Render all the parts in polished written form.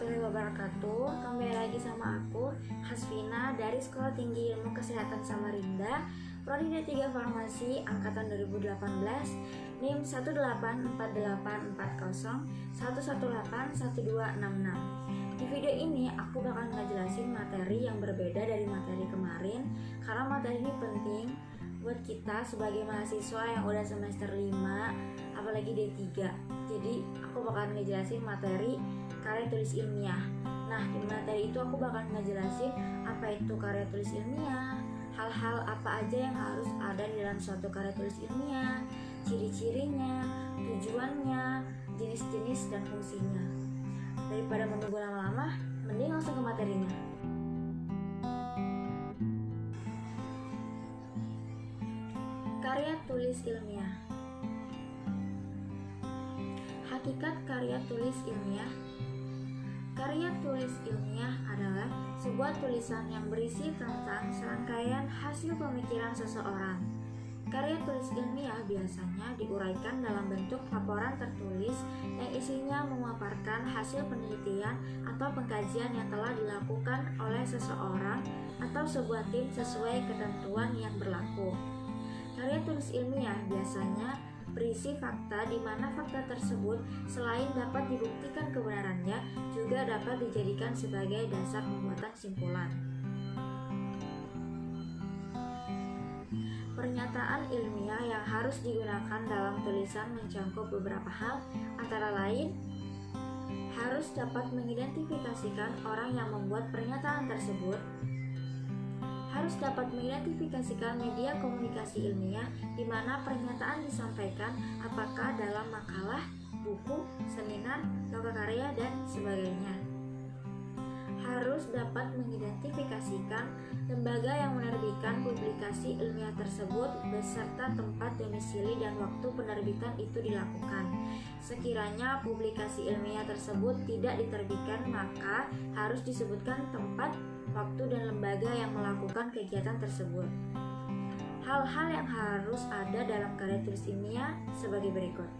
warahmatullahi wabarakatuh. Kembali lagi sama aku, Hasfina dari Sekolah Tinggi Ilmu Kesehatan Samarinda, Prodi D3 Farmasi Angkatan 2018, NIM 1840401181266. Di video ini aku bakal ngejelasin materi yang berbeda dari materi kemarin, karena materi ini penting buat kita sebagai mahasiswa yang udah semester 5, apalagi D3. Jadi aku bakal ngejelasin materi karya tulis ilmiah. Nah, di materi itu aku bakal ngejelasin apa itu karya tulis ilmiah, hal-hal apa aja yang harus ada di dalam suatu karya tulis ilmiah, ciri-cirinya, tujuannya, jenis-jenis dan fungsinya. Daripada menunggu lama-lama, mending langsung ke materinya. Karya tulis ilmiah. Hakikat karya tulis ilmiah. Karya tulis ilmiah adalah sebuah tulisan yang berisi tentang serangkaian hasil pemikiran seseorang. Karya tulis ilmiah biasanya diuraikan dalam bentuk laporan tertulis yang isinya memaparkan hasil penelitian atau pengkajian yang telah dilakukan oleh seseorang atau sebuah tim sesuai ketentuan yang berlaku. Karya tulis ilmiah biasanya berisi fakta di mana fakta tersebut selain dapat dibuktikan kebenarannya juga dapat dijadikan sebagai dasar pembuatan simpulan. Pernyataan ilmiah yang harus digunakan dalam tulisan mencakup beberapa hal, antara lain harus dapat mengidentifikasikan orang yang membuat pernyataan tersebut, harus dapat mengidentifikasikan media komunikasi ilmiah di mana pernyataan disampaikan, apakah dalam makalah, buku, seminar, lokakarya, dan sebagainya. Harus dapat mengidentifikasikan lembaga yang menerbitkan publikasi ilmiah tersebut beserta tempat domisili dan waktu penerbitan itu dilakukan. Sekiranya publikasi ilmiah tersebut tidak diterbitkan, maka harus disebutkan tempat, waktu, dan lembaga yang melakukan kegiatan tersebut. Hal-hal yang harus ada dalam karya tulis ilmiah sebagai berikut.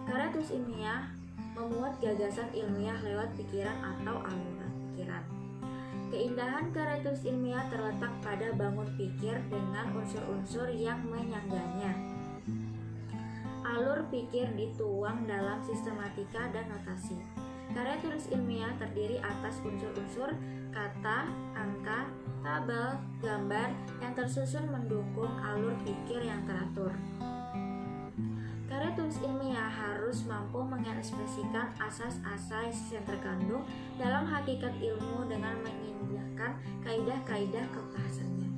Karya tulis ilmiah memuat gagasan ilmiah lewat pikiran atau aluran pikiran. Keindahan karya tulis ilmiah terletak pada bangun pikir dengan unsur-unsur yang menyangganya. Alur pikir dituang dalam sistematika dan notasi. Karya tulis ilmiah terdiri atas unsur-unsur kata, angka, tabel, gambar yang tersusun mendukung alur pikir yang teratur. Karya tulis ilmiah harus mampu mengekspresikan asas-asas yang terkandung dalam hakikat ilmu dengan mengindahkan kaidah-kaidah kebahasannya.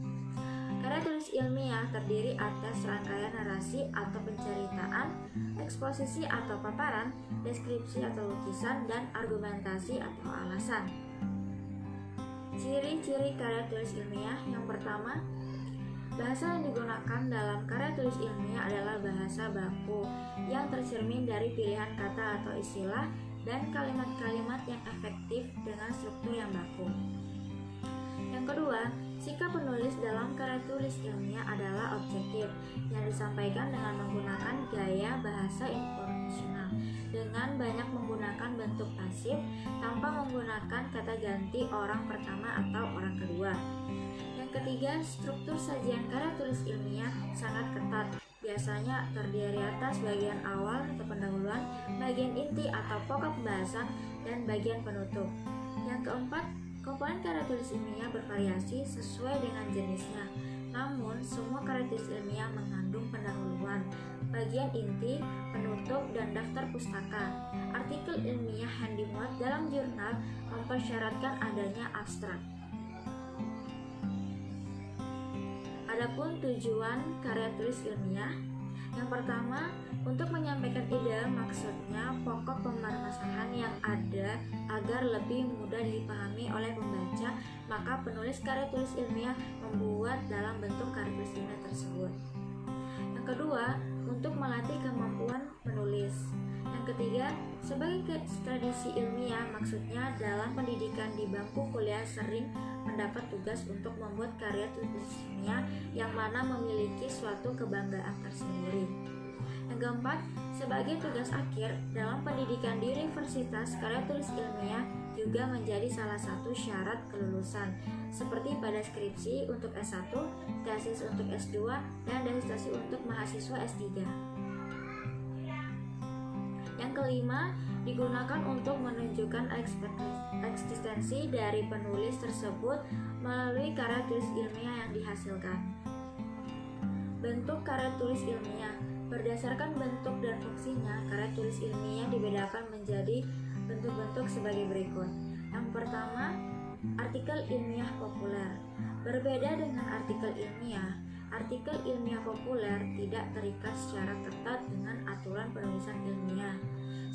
Karya tulis ilmiah terdiri atas rangkaian narasi atau penceritaan, eksposisi atau paparan, deskripsi atau lukisan, dan argumentasi atau alasan. Ciri-ciri karya tulis ilmiah yang pertama, bahasa yang digunakan dalam karya tulis ilmiah adalah bahasa baku yang tercermin dari pilihan kata atau istilah dan kalimat-kalimat yang efektif dengan struktur yang baku. Yang kedua, sikap penulis dalam karya tulis ilmiah adalah objektif yang disampaikan dengan menggunakan gaya bahasa informasional dengan banyak menggunakan bentuk pasif tanpa menggunakan kata ganti orang pertama atau orang kedua. Yang ketiga, struktur sajian karya tulis ilmiah sangat ketat, biasanya terdiri atas bagian awal atau pendahuluan, bagian inti atau pokok pembahasan, dan bagian penutup. Yang keempat, komponen karya tulis ilmiah bervariasi sesuai dengan jenisnya, namun semua karya tulis ilmiah mengandung pendahuluan, bagian inti, penutup, dan daftar pustaka. Artikel ilmiah yang dimuat dalam jurnal mempersyaratkan adanya abstrak. Adapun tujuan karya tulis ilmiah, yang pertama, untuk menyampaikan ide, maksudnya pokok permasalahan yang ada agar lebih mudah dipahami oleh pembaca, maka penulis karya tulis ilmiah membuat dalam bentuk karya tulis ilmiah tersebut. Yang kedua, untuk melatih kemampuan menulis. Yang ketiga, sebagai tradisi ilmiah, maksudnya dalam pendidikan di bangku kuliah sering mendapat tugas untuk membuat karya tulis ilmiah yang mana memiliki suatu kebanggaan tersendiri. Yang Yang keempat, sebagai tugas akhir dalam pendidikan di universitas, karya tulis ilmiah juga menjadi salah satu syarat kelulusan, seperti pada skripsi untuk S1, tesis untuk S2, dan disertasi untuk mahasiswa S3. Yang kelima, digunakan untuk menunjukkan eksistensi dari penulis tersebut melalui karya tulis ilmiah yang dihasilkan. Bentuk karya tulis ilmiah. Berdasarkan bentuk dan fungsinya, karya tulis ilmiah dibedakan menjadi bentuk-bentuk sebagai berikut. Yang pertama, artikel ilmiah populer. Berbeda dengan artikel ilmiah populer tidak terikat secara ketat dengan aturan penulisan ilmiah,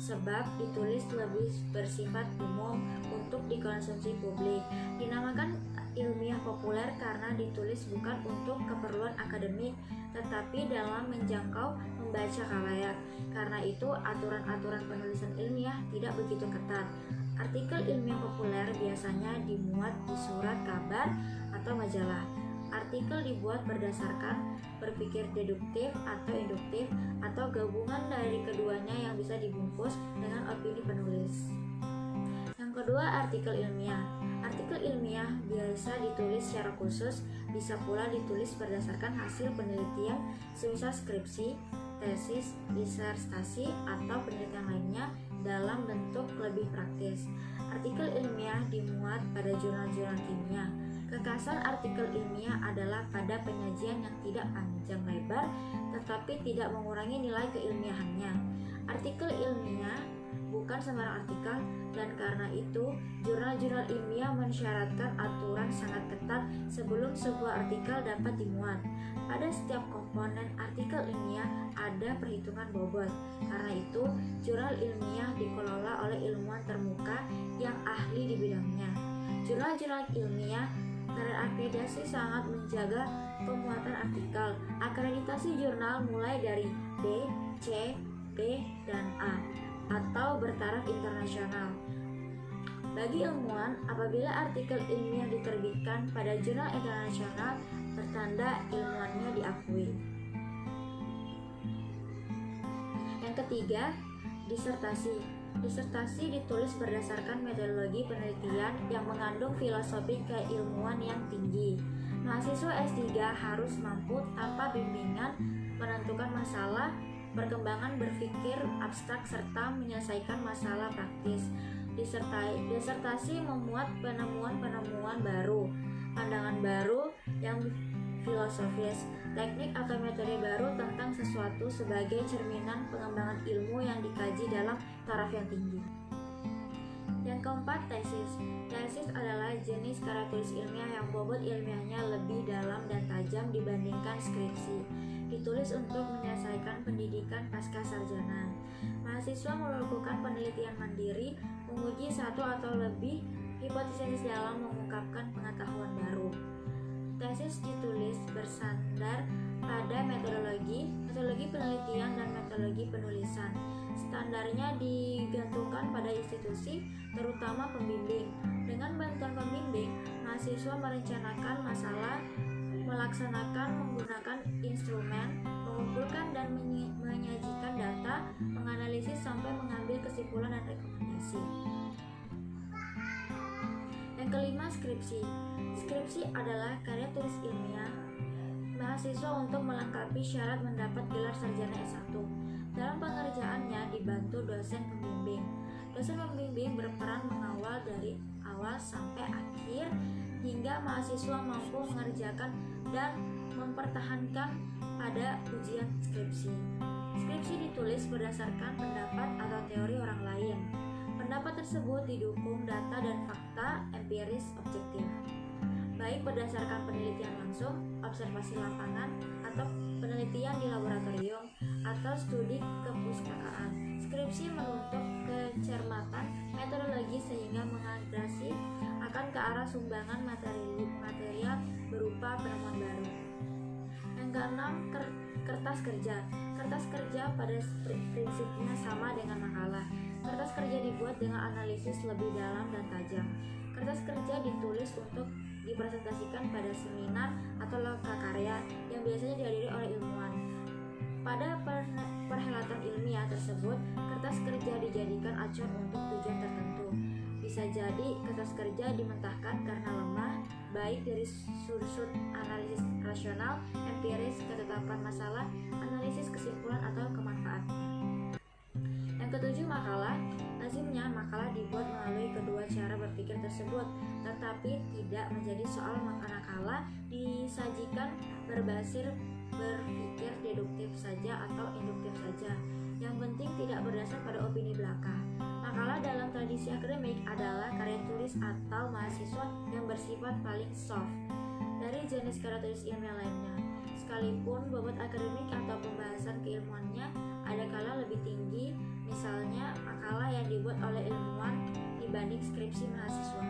sebab ditulis lebih bersifat umum untuk dikonsumsi publik. Dinamakan ilmiah populer karena ditulis bukan untuk keperluan akademik, tetapi dalam menjangkau membaca khalayak. Karena itu, aturan-aturan penulisan ilmiah tidak begitu ketat. Artikel ilmiah populer biasanya dimuat di surat kabar atau majalah. Artikel dibuat berdasarkan berpikir deduktif atau induktif atau gabungan dari keduanya yang bisa dibungkus dengan opini penulis. Yang kedua, artikel ilmiah. Artikel ilmiah biasa ditulis secara khusus, bisa pula ditulis berdasarkan hasil penelitian, semisal skripsi, tesis, disertasi, atau penelitian lainnya dalam bentuk lebih praktis. Artikel ilmiah dimuat pada jurnal-jurnal kimia. Kekhasan artikel ilmiah adalah pada penyajian yang tidak panjang lebar, tetapi tidak mengurangi nilai keilmiahannya. Artikel ilmiah bukan sembarang artikel, dan karena itu jurnal-jurnal ilmiah mensyaratkan aturan sangat ketat sebelum sebuah artikel dapat dimuat. Pada setiap komponen artikel ilmiah ada perhitungan bobot. Karena itu, jurnal ilmiah dikelola oleh ilmuwan termuka yang ahli di bidangnya. Jurnal-jurnal ilmiah terakreditasi sangat menjaga pemuatan artikel. Akreditasi jurnal mulai dari D, C, B, dan A atau bertaraf internasional. Bagi ilmuwan, apabila artikel ilmiah diterbitkan pada jurnal internasional, bertanda ilmuannya diakui. Yang ketiga, disertasi. Disertasi ditulis berdasarkan metodologi penelitian yang mengandung filosofi keilmuan yang tinggi. Mahasiswa S3 harus mampu tanpa bimbingan menentukan masalah, perkembangan berpikir abstrak, serta menyelesaikan masalah praktis. Disertasi memuat penemuan-penemuan baru, pandangan baru yang filosofis, teknik atau metode baru tentang sesuatu sebagai cerminan pengembangan ilmu yang dikaji dalam taraf yang tinggi. Yang keempat, tesis. Tesis adalah jenis karya tulis ilmiah yang bobot ilmiahnya lebih dalam dan tajam dibandingkan skripsi. Ditulis untuk menyelesaikan pendidikan pasca sarjana. Mahasiswa melakukan penelitian mandiri, menguji satu atau lebih hipotesis dalam mengungkapkan pengetahuan baru. Tesis ditulis bersandar pada metodologi penelitian dan metodologi penulisan. Standarnya digantungkan pada institusi, terutama pembimbing. Dengan bantuan pembimbing, mahasiswa merencanakan masalah, melaksanakan menggunakan instrumen, mengumpulkan dan menyajikan data, menganalisis sampai mengambil kesimpulan dan rekomendasi. Yang kelima, skripsi. Skripsi adalah karya tulis ilmiah mahasiswa untuk melengkapi syarat mendapat gelar sarjana S1. Dalam pengerjaannya dibantu dosen pembimbing. Dosen pembimbing berperan mengawal dari awal sampai akhir hingga mahasiswa mampu mengerjakan dan mempertahankan pada ujian skripsi. Skripsi ditulis berdasarkan pendapat atau teori orang lain. Pendapat tersebut didukung data dan fakta empiris objektif, baik berdasarkan penelitian langsung, observasi lapangan, atau penelitian di laboratorium, atau studi kepustakaan. Skripsi menuntut kecermatan metodologi sehingga mengadressi akan ke arah sumbangan material berupa penemuan baru. Yang keenam, kertas kerja. Kertas kerja pada prinsipnya sama dengan makalah. Kertas kerja dibuat dengan analisis lebih dalam dan tajam. Kertas kerja ditulis untuk dipresentasikan pada seminar atau loka karya yang biasanya dihadiri oleh ilmuwan. Pada perhelatan ilmiah tersebut, kertas kerja dijadikan acuan untuk tujuan tertentu. Bisa jadi kertas kerja dimentahkan karena lemah, baik dari sudut analisis rasional, empiris, ketetapan masalah, analisis kesimpulan, atau kemanfaatan. Yang ketujuh, makalah. Lazimnya makalah dibuat melalui kedua cara berpikir tersebut, tetapi tidak menjadi soal manakala disajikan berbasis berpikir deduktif saja atau induktif saja. Yang penting tidak berdasar pada opini belaka. Makalah dalam tradisi akademik adalah karya tulis atau mahasiswa yang bersifat paling soft dari jenis karya tulis ilmiah lainnya. Sekalipun bobot akademik atau pembahasan keilmuannya ada kala lebih tinggi, misalnya makalah yang dibuat oleh ilmuwan dibanding skripsi mahasiswa.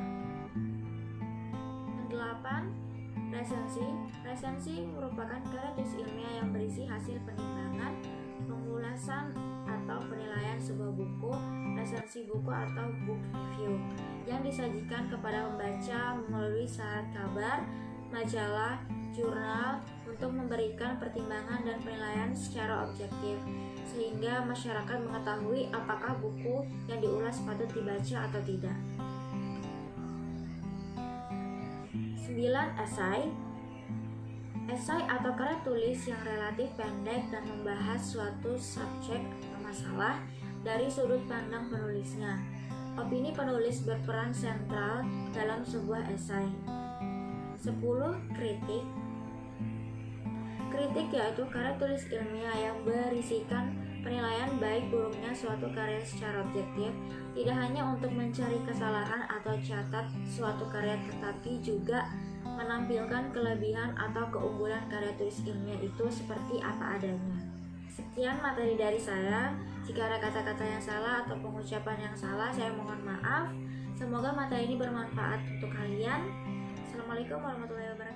Yang 8, resensi. Resensi merupakan karya tulis ilmiah yang berisi hasil penimbangan, pengulasan atau penilaian sebuah buku, resensi buku atau book review yang disajikan kepada pembaca melalui syarat kabar, majalah, jurnal untuk memberikan pertimbangan dan penilaian secara objektif sehingga masyarakat mengetahui apakah buku yang diulas patut dibaca atau tidak. 9. Esai. Esai atau karya tulis yang relatif pendek dan membahas suatu subjek atau masalah dari sudut pandang penulisnya. Opini penulis berperan sentral dalam sebuah esai. 10. Kritik. Kritik yaitu karya tulis ilmiah yang berisikan penilaian baik buruknya suatu karya secara objektif, tidak hanya untuk mencari kesalahan atau catat suatu karya, tetapi juga menampilkan kelebihan atau keunggulan karya tulis ilmiah itu seperti apa adanya. Sekian materi dari saya. Jika ada kata-kata yang salah atau pengucapan yang salah, saya mohon maaf. Semoga materi ini bermanfaat untuk kalian. Assalamualaikum warahmatullahi wabarakatuh.